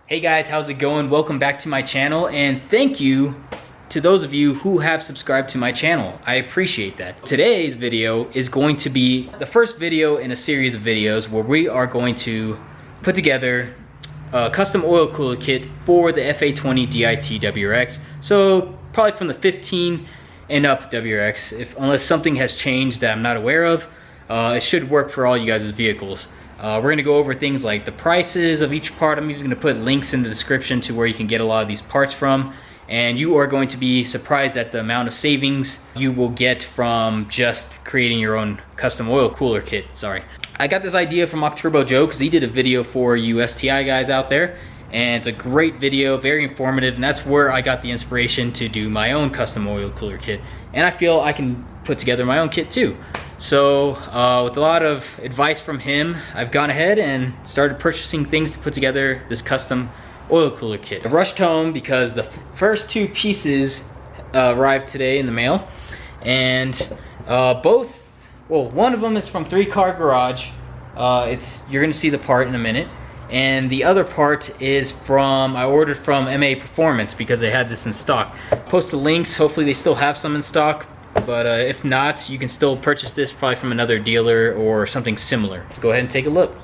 Hey guys, how's it going? Welcome back to my channel, and thank you to those of you who have subscribed to my channel. I appreciate that. Today's video is going to be the first video in a series of videos where we are going to put together a custom oil cooler kit for the FA20 DIT WRX. So probably from the 15 and up WRX, unless something has changed that I'm not aware of. It should work for all you guys' vehicles. We're going to go over things like the prices of each part. I'm even going to put links in the description to where you can get a lot of these parts from. And you are going to be surprised at the amount of savings you will get from just creating your own custom oil cooler kit. Sorry. I got this idea from Octurbo Joe because he did a video for you STI guys out there. And it's a great video, very informative, and that's where I got the inspiration to do my own custom oil cooler kit. And I feel I can put together my own kit too. So with a lot of advice from him, I've gone ahead and started purchasing things to put together this custom oil cooler kit. I rushed home because the first two pieces arrived today in the mail, and one of them is from 3 Car Garage. You're gonna see the part in a minute. And the other part is I ordered from MA Performance because they had this in stock. Post the links, hopefully they still have some in stock. But if not, you can still purchase this probably from another dealer or something similar. Let's go ahead and take a look.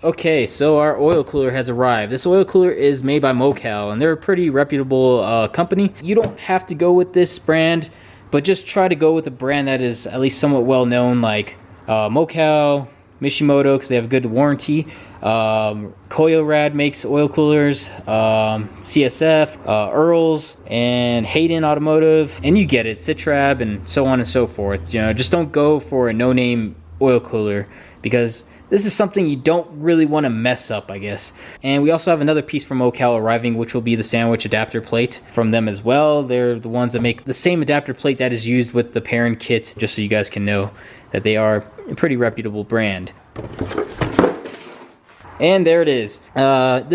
Okay, so our oil cooler has arrived. This oil cooler is made by Mocal, and they're a pretty reputable company. You don't have to go with this brand, but just try to go with a brand that is at least somewhat well known, like Mocal, Mishimoto, because they have a good warranty. Koyorad makes oil coolers, CSF, Earls, and Hayden Automotive, and you get it, Citrab, and so on and so forth. You know, just don't go for a no-name oil cooler because this is something you don't really want to mess up, I guess. And we also have another piece from Mocal arriving, which will be the sandwich adapter plate from them as well. They're the ones that make the same adapter plate that is used with the parent kit, just so you guys can know that they are a pretty reputable brand. And there it is. It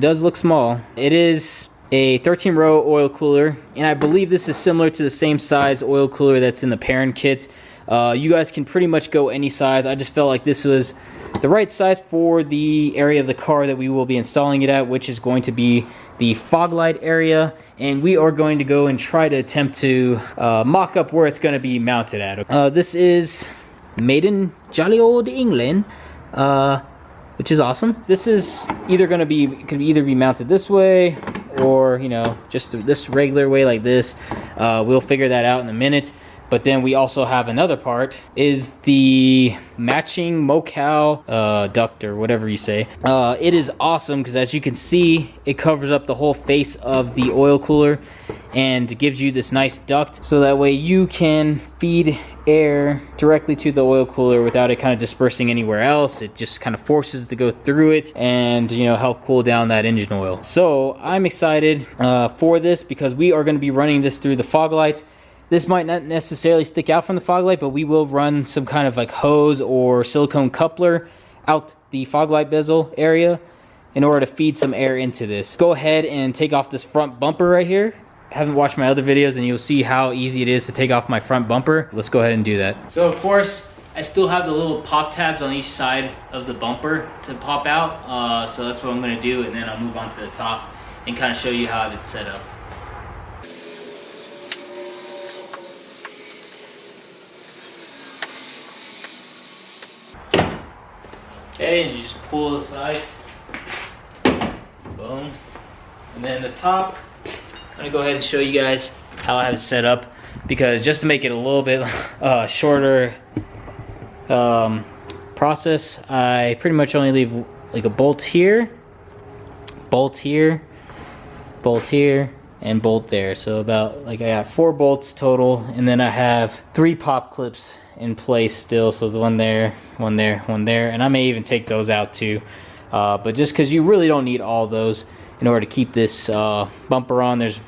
does look small. It is a 13-row oil cooler, and I believe this is similar to the same size oil cooler that's in the parent kit. You guys can pretty much go any size. I just felt like this was the right size for the area of the car that we will be installing it at, which is going to be the fog light area, and we are going to go and try to attempt to mock up where it's going to be mounted at. This is made in jolly old England. Which is awesome. This is either could either be mounted this way or, you know, just this regular way like this. We'll figure that out in a minute. But then we also have another part, is the matching Mocal duct, or whatever you say. It is awesome because, as you can see, it covers up the whole face of the oil cooler and gives you this nice duct, so that way you can feed air directly to the oil cooler without it kind of dispersing anywhere else. It just kind of forces it to go through it and, you know, help cool down that engine oil. So I'm excited for this because we are going to be running this through the fog light. This might not necessarily stick out from the fog light, but we will run some kind of like hose or silicone coupler out the fog light bezel area in order to feed some air into this. Go ahead and take off this front bumper right here. Haven't watched my other videos and you'll see how easy it is to take off my front bumper. Let's go ahead and do that. So of course, I still have the little pop tabs on each side of the bumper to pop out. So that's what I'm gonna do, and then I'll move on to the top and kind of show you how it's set up. Okay, and you just pull the sides. Boom. And then the top, I'm gonna go ahead and show you guys how I have it set up, because just to make it a little bit shorter process, I pretty much only leave like a bolt here, bolt here, bolt here, and bolt there. So about, like, I got 4 bolts total, and then I have 3 pop clips in place still. So the one there, one there, one there, and I may even take those out too. But just because you really don't need all those in order to keep this bumper on. There's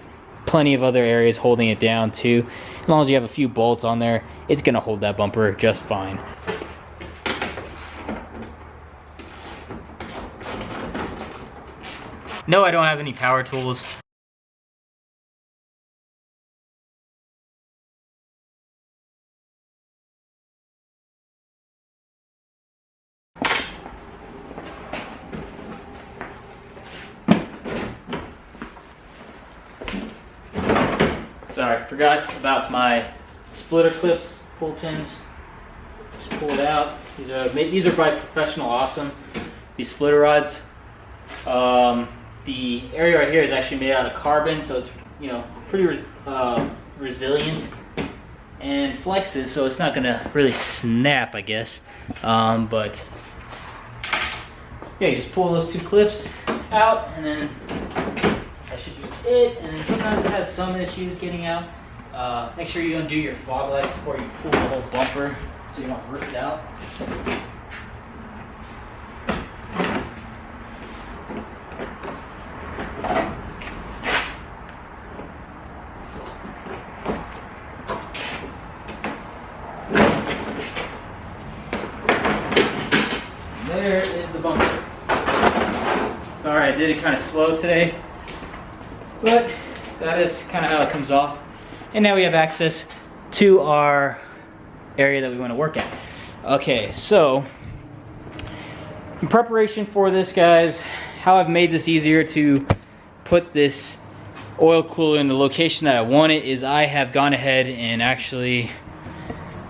plenty of other areas holding it down too. As long as you have a few bolts on there, it's gonna hold that bumper just fine. No, I don't have any power tools. sorry, forgot about my splitter clips, pull pins. Just pull it out. These are by Professional Awesome. These splitter rods. The area right here is actually made out of carbon, so it's, you know, pretty resilient and flexes, so it's not gonna really snap, I guess. But yeah, you just pull those two clips out, and then that should be it. And then sometimes it has some issues getting out. Make sure you undo your fog lights before you pull the whole bumper, so you don't rip it out. There is the bumper. Sorry, I did it kind of slow today, but that is kind of how it comes off. And now we have access to our area that we want to work at. Okay, so in preparation for this, guys, how I've made this easier to put this oil cooler in the location that I want it is I have gone ahead and actually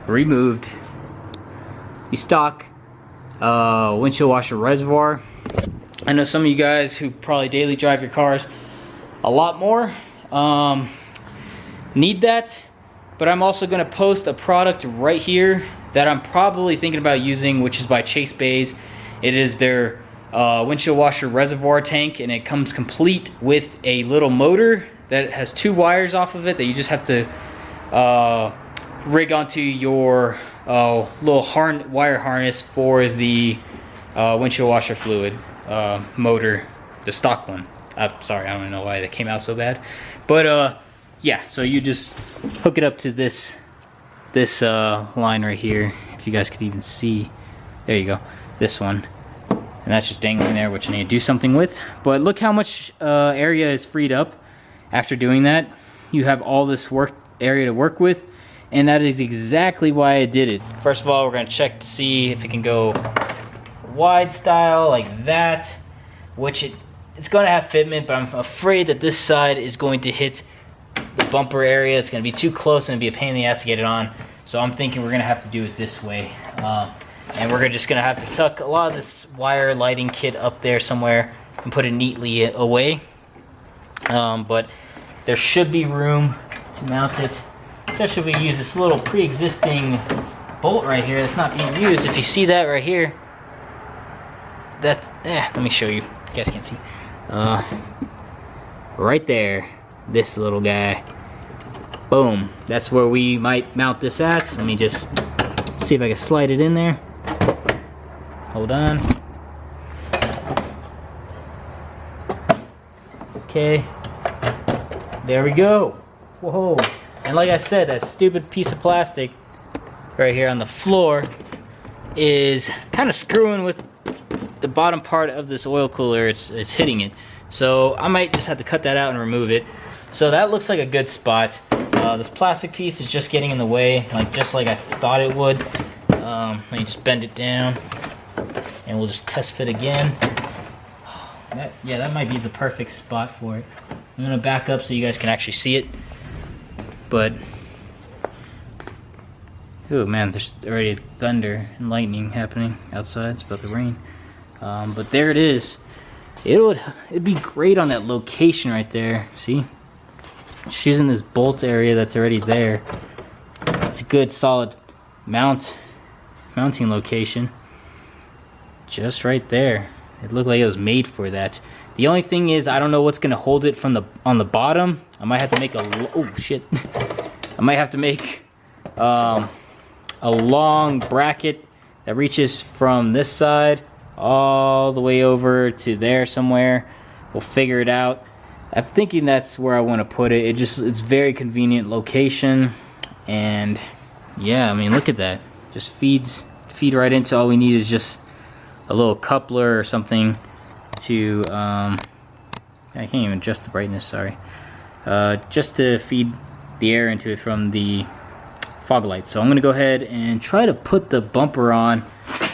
removed the stock windshield washer reservoir. I know some of you guys who probably daily drive your cars a lot more need that, but I'm also going to post a product right here that I'm probably thinking about using, which is by Chase Bays. It is their windshield washer reservoir tank, and it comes complete with a little motor that has 2 wires off of it that you just have to rig onto your little wire harness for the windshield washer fluid motor, the stock one. Sorry, I don't know why that came out so bad, but yeah, so you just hook it up to this line right here. If you guys could even see, there you go, this one, and that's just dangling there, which I need to do something with. But look how much area is freed up after doing that. You have all this area to work with, and that is exactly why I did it. First of all, we're gonna check to see if it can go wide style like that, which it's gonna have fitment, but I'm afraid that this side is going to hit the bumper area. It's gonna be too close and it'd be a pain in the ass to get it on. So I'm thinking we're gonna have to do it this way. And we're just gonna have to tuck a lot of this wire lighting kit up there somewhere and put it neatly away. But there should be room to mount it, especially if we use this little pre-existing bolt right here that's not being used. If you see that right here, that's, let me show you. You guys can't see. Right there, this little guy. Boom. That's where we might mount this at. Let me just see if I can slide it in there. Hold on. Okay. There we go. Whoa. And like I said, that stupid piece of plastic right here on the floor is kind of screwing with the bottom part of this oil cooler. It's hitting it. So I might just have to cut that out and remove it. So that looks like a good spot. This plastic piece is just getting in the way, just like I thought it would. Let me just bend it down, and we'll just test fit again. That might be the perfect spot for it. I'm gonna back up so you guys can actually see it. But oh man, there's already thunder and lightning happening outside. It's about to rain. But there it is. It'd be great on that location right there. See? Just using this bolt area that's already there. It's a good solid mounting location. Just right there. It looked like it was made for that. The only thing is, I don't know what's gonna hold it from on the bottom. I might have to make oh shit. I might have to make a long bracket that reaches from this side all the way over to there somewhere. We'll figure it out. I'm thinking that's where I want to put it. It's very convenient location, and yeah, I mean, look at that. Just feed right into. All we need is just a little coupler or something to I can't even adjust the brightness, sorry. Just to feed the air into it from the fog light. So I'm gonna go ahead and try to put the bumper on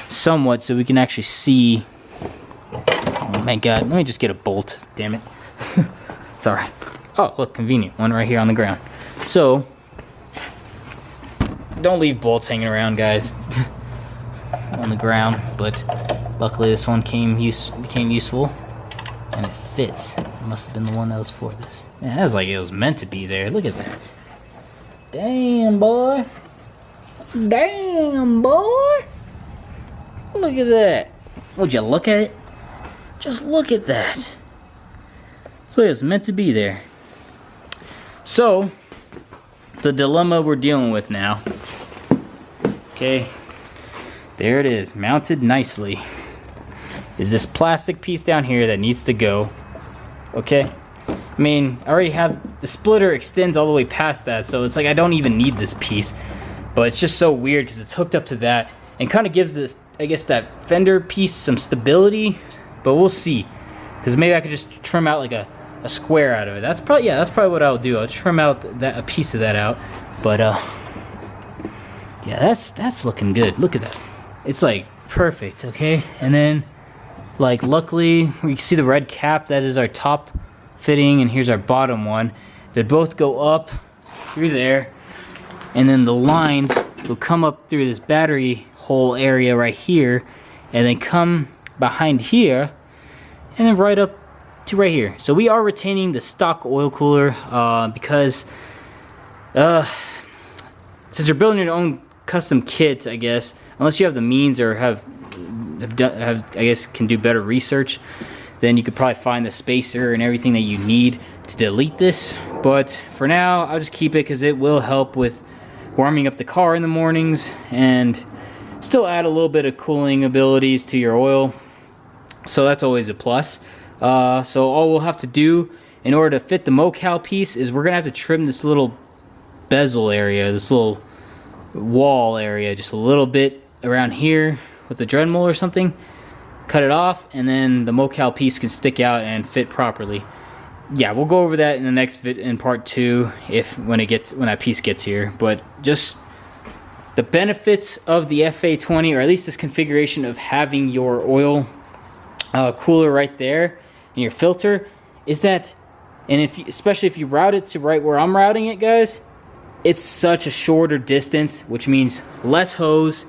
somewhat so we can actually see. Oh my god, let me just get a bolt, damn it. Sorry. Oh, look, convenient. One right here on the ground. So, don't leave bolts hanging around, guys, on the ground. But luckily this one became useful, and it fits. It must have been the one that was for this. Man, that was like it was meant to be there. Look at that. Damn, boy. Damn, boy. Look at that. Would you look at it? Just look at that. So it was meant to be there. So, the dilemma we're dealing with now. Okay. There it is, mounted nicely. Is this plastic piece down here that needs to go. Okay. I mean, I already have, the splitter extends all the way past that, so it's like I don't even need this piece. But it's just so weird because it's hooked up to that and kind of gives this, I guess, that fender piece some stability. But we'll see. Because maybe I could just trim out like a square out of it. That's probably, yeah, that's probably what I'll do. I'll trim out a piece of that out. But yeah, that's looking good. Look at that. It's like perfect, okay? And then like luckily we can see the red cap. That is our top fitting, and here's our bottom one. They both go up through there, and then the lines will come up through this battery hole area right here, and then come behind here, and then right up to right here. So we are retaining the stock oil cooler because since you're building your own custom kit, I guess, unless you have the means or have I guess can do better research, then you could probably find the spacer and everything that you need to delete this. But for now, I'll just keep it because it will help with warming up the car in the mornings and still add a little bit of cooling abilities to your oil. So that's always a plus. So all we'll have to do in order to fit the Mocal piece is we're gonna have to trim this little bezel area, this little wall area, just a little bit around here with the Dremel or something. Cut it off, and then the Mocal piece can stick out and fit properly. Yeah, we'll go over that in the next in part 2 when that piece gets here. But just the benefits of the FA20, or at least this configuration of having your oil cooler right there and your filter, is that, and especially if you route it to right where I'm routing it, guys, it's such a shorter distance, which means less hose,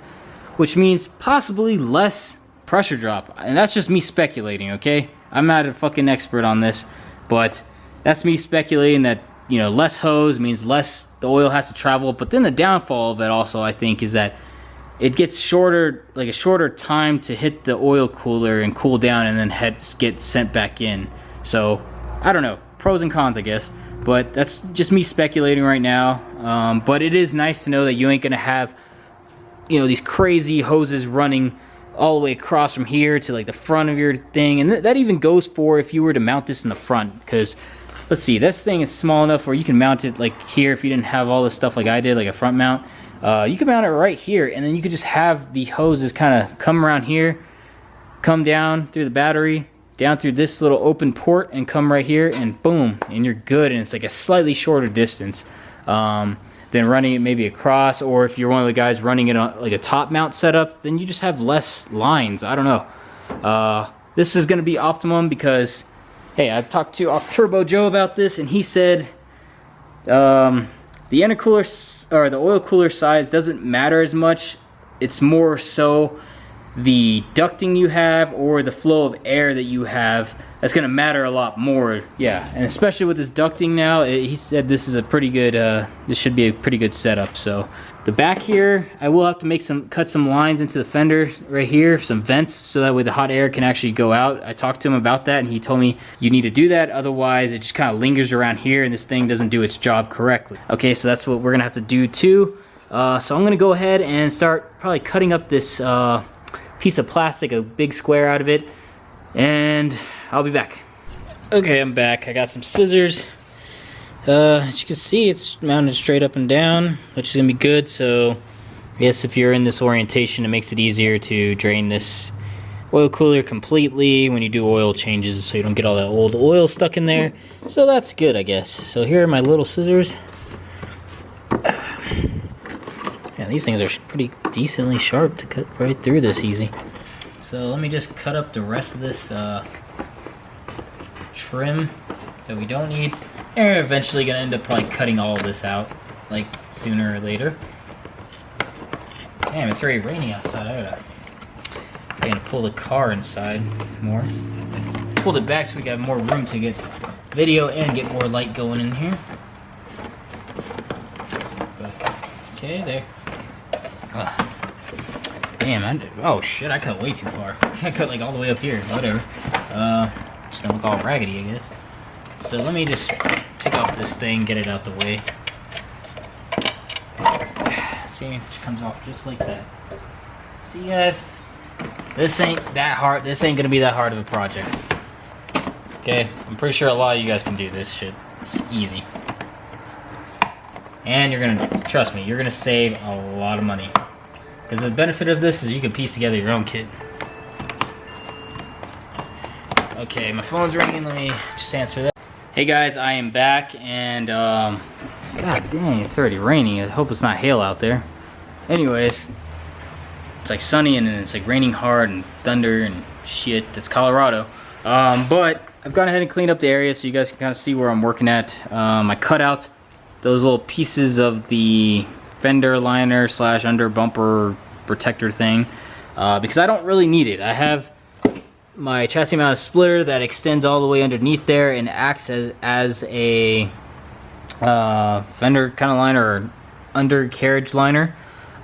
which means possibly less pressure drop. And that's just me speculating, okay? I'm not a fucking expert on this, but that's me speculating that, you know, less hose means less the oil has to travel. But then the downfall of it also, I think, is that it gets shorter, like a shorter time to hit the oil cooler and cool down, and then get sent back in. So I don't know, pros and cons, I guess, but that's just me speculating right now. But it is nice to know that you ain't gonna have, you know, these crazy hoses running all the way across from here to like the front of your thing. And that even goes for if you were to mount this in the front, because let's see, this thing is small enough where you can mount it like here if you didn't have all this stuff like I did, like a front mount. You can mount it right here, and then you could just have the hoses kind of come around here, come down through the battery, down through this little open port, and come right here, and boom, and you're good. And it's like a slightly shorter distance than running it maybe across, or if you're one of the guys running it on like a top mount setup, then you just have less lines. I don't know. This is going to be optimum because, hey, I talked to Turbo Joe about this, and he said the intercooler or the oil cooler size doesn't matter as much. It's more so the ducting you have or the flow of air that you have that's going to matter a lot more. Yeah, and especially with this ducting now, he said this is a pretty good this should be a pretty good setup. So the back here, I will have to cut some lines into the fender right here, some vents, so that way the hot air can actually go out. I talked to him about that, and he told me you need to do that, otherwise it just kind of lingers around here and this thing doesn't do its job correctly. Okay, so that's what we're gonna have to do too. So I'm gonna go ahead and start probably cutting up this piece of plastic, a big square out of it, and I'll be back. Okay, I'm back. I got some scissors. As you can see, it's mounted straight up and down, which is gonna be good. So I guess if you're in this orientation, it makes it easier to drain this oil cooler completely when you do oil changes, so you don't get all that old oil stuck in there. So that's good, I guess. So here are my little scissors. Yeah, these things are pretty decently sharp to cut right through this easy. So let me just cut up the rest of this trim that we don't need. And eventually gonna end up probably cutting all of this out, like sooner or later. Damn, it's already raining outside. I'm gonna pull the car inside more. Pulled it back so we got more room to get video and get more light going in here. Okay, there. Damn, oh shit, I cut way too far. I cut like all the way up here, whatever. Just don't look all raggedy, I guess. So let me just take off this thing, get it out the way. See, it comes off just like that. See guys, this ain't that hard, this ain't gonna be that hard of a project. Okay, I'm pretty sure a lot of you guys can do this shit. It's easy. And you're gonna, trust me, you're gonna save a lot of money. Because the benefit of this is you can piece together your own kit. Okay, my phone's ringing, let me just answer that. Hey guys, I am back and god dang, it's already raining. I hope it's not hail out there. Anyways, it's like sunny and then it's like raining hard and thunder and shit. That's Colorado. But I've gone ahead and cleaned up the area so you guys can kind of see where I'm working at. I cut out those little pieces of the fender liner / under bumper protector thing because I don't really need it. I have my chassis mounted splitter that extends all the way underneath there and acts as a fender kind of liner or undercarriage liner.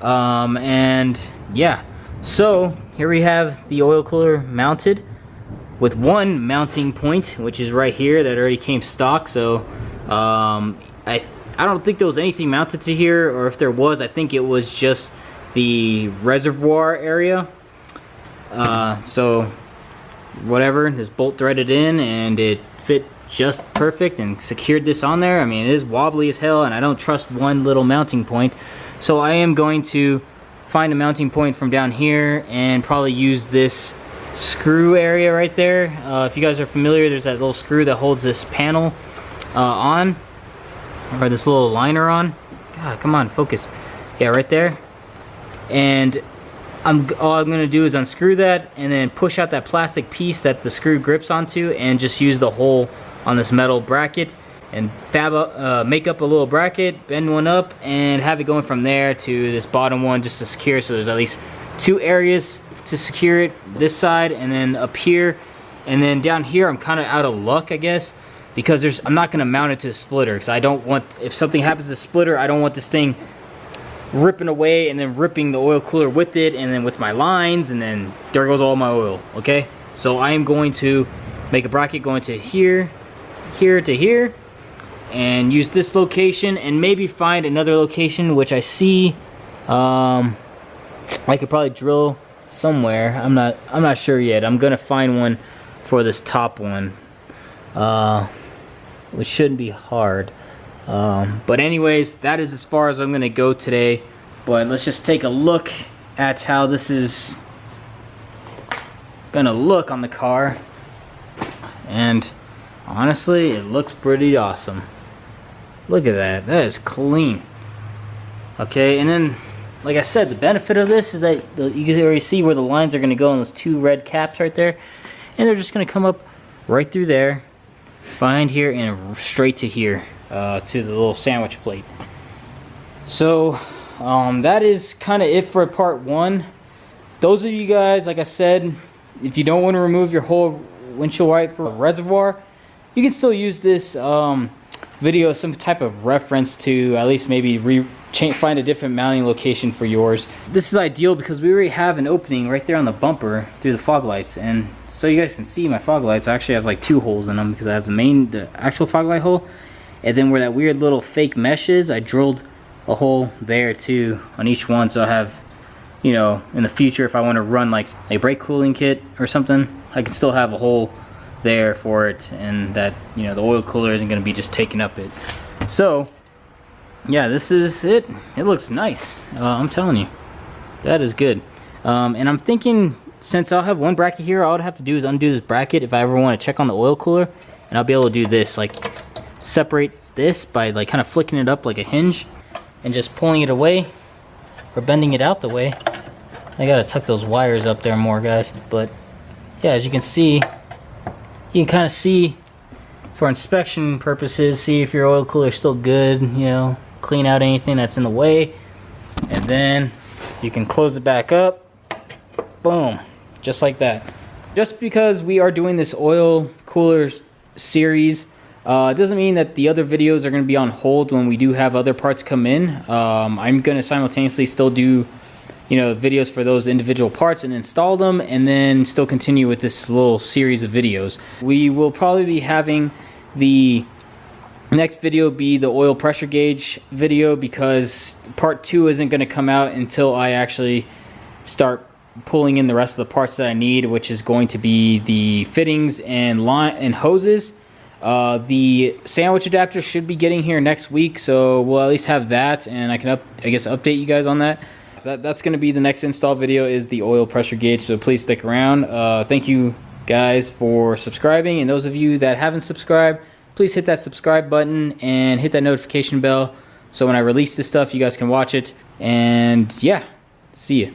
And yeah, so here we have the oil cooler mounted with one mounting point, which is right here, that already came stock. So I don't think there was anything mounted to here, or if there was, I think it was just the reservoir area. So whatever, this bolt threaded in and it fit just perfect and secured this on there. I mean, it is wobbly as hell and I don't trust one little mounting point. So I am going to find a mounting point from down here and probably use this screw area right there. If you guys are familiar, there's that little screw that holds this panel on, or this little liner on. God, come on, focus. Yeah, right there. And all I'm gonna do is unscrew that and then push out that plastic piece that the screw grips onto and just use the hole on this metal bracket and make up a little bracket, bend one up, and have it going from there to this bottom one just to secure. So there's at least two areas to secure it, this side and then up here. And then down here I'm kind of out of luck, I guess, because I'm not going to mount it to the splitter, because I don't want, if something happens to the splitter, I don't want this thing ripping away and then ripping the oil cooler with it, and then with my lines, and then there goes all my oil. Okay, so I am going to make a bracket going to here, here to here, and use this location, and maybe find another location which I see I could probably drill somewhere. I'm not sure yet. I'm gonna find one for this top one, which shouldn't be hard. But anyways, that is as far as I'm gonna go today. But let's just take a look at how this is gonna look on the car. And honestly, it looks pretty awesome. Look at that, that is clean. Okay, and then like I said, the benefit of this is that you can already see where the lines are gonna go on those two red caps right there. And they're just gonna come up right through there, behind here, and straight to here, to the little sandwich plate. So that is kind of it for part one. Those of you guys, like I said, if you don't want to remove your whole windshield wiper reservoir, you can still use this video as some type of reference to at least maybe find a different mounting location for yours. This is ideal because we already have an opening right there on the bumper through the fog lights, and so you guys can see my fog lights. I actually have like two holes in them because I have the actual fog light hole, and then where that weird little fake mesh is, I drilled a hole there too on each one. So I have, you know, in the future, if I want to run like a brake cooling kit or something, I can still have a hole there for it, and that, you know, the oil cooler isn't going to be just taking up it. So yeah, this is it. It looks nice. I'm telling you, that is good. And I'm thinking, since I'll have one bracket here, all I'd have to do is undo this bracket if I ever want to check on the oil cooler, and I'll be able to do this, like separate this by like kind of flicking it up like a hinge and just pulling it away or bending it out the way. I gotta tuck those wires up there more, guys. But yeah, as you can see, you can kind of see for inspection purposes, see if your oil cooler is still good, you know, clean out anything that's in the way, and then you can close it back up. Boom, just like that. Just because we are doing this oil cooler series, it doesn't mean that the other videos are going to be on hold when we do have other parts come in. I'm going to simultaneously still do, you know, videos for those individual parts and install them, and then still continue with this little series of videos. We will probably be having the next video be the oil pressure gauge video, because part 2 isn't going to come out until I actually start pulling in the rest of the parts that I need, which is going to be the fittings and line and hoses. The sandwich adapter should be getting here next week, so we'll at least have that, and I can update you guys on that. That's going to be the next install video, is the oil pressure gauge, so please stick around. Thank you guys for subscribing, and those of you that haven't subscribed, please hit that subscribe button and hit that notification bell, so when I release this stuff you guys can watch it. And yeah, see ya.